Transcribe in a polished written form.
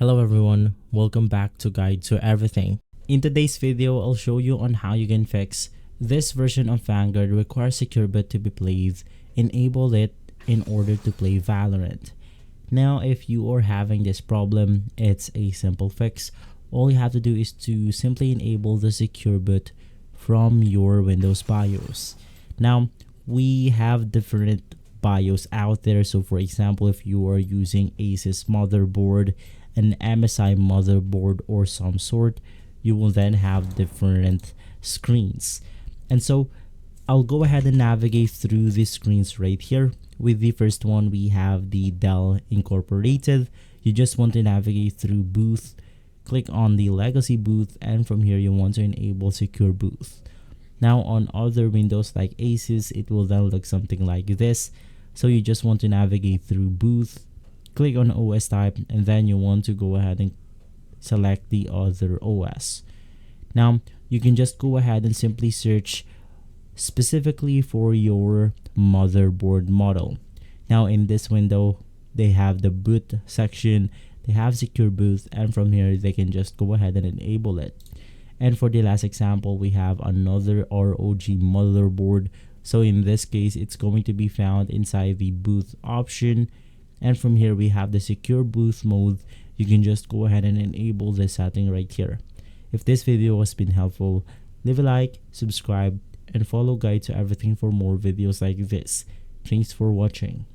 Hello everyone, welcome back to Guide to Everything. In today's video, I'll show you on how you can fix this version of Vanguard requires secure boot to be played. Enable it in order to play Valorant. Now, if you are having this problem, it's a simple fix. All you have to do is to simply enable the secure boot from your Windows BIOS. Now, we have different BIOS out there. So for example, if you are using Asus motherboard, an MSI motherboard or some sort, you will then have different screens. And so I'll go ahead and navigate through these screens right here. With the first one, we have the Dell Incorporated. You just want to navigate through boot, click on the legacy boot, and from here you want to enable secure boot. Now on other Windows like Asus, it will then look something like this. So you just want to navigate through boot, click on OS type, and then you want to go ahead and select the other OS. Now you can just go ahead and simply search specifically for your motherboard model. Now in this window, they have the boot section, they have secure boot, and from here they can just go ahead and enable it. And for the last example, we have another ROG motherboard. So in this case, it's going to be found inside the boot option. And from here, we have the secure boot mode. You can just go ahead and enable this setting right here. If this video has been helpful, leave a like, subscribe, and follow Guide to Everything for more videos like this. Thanks for watching.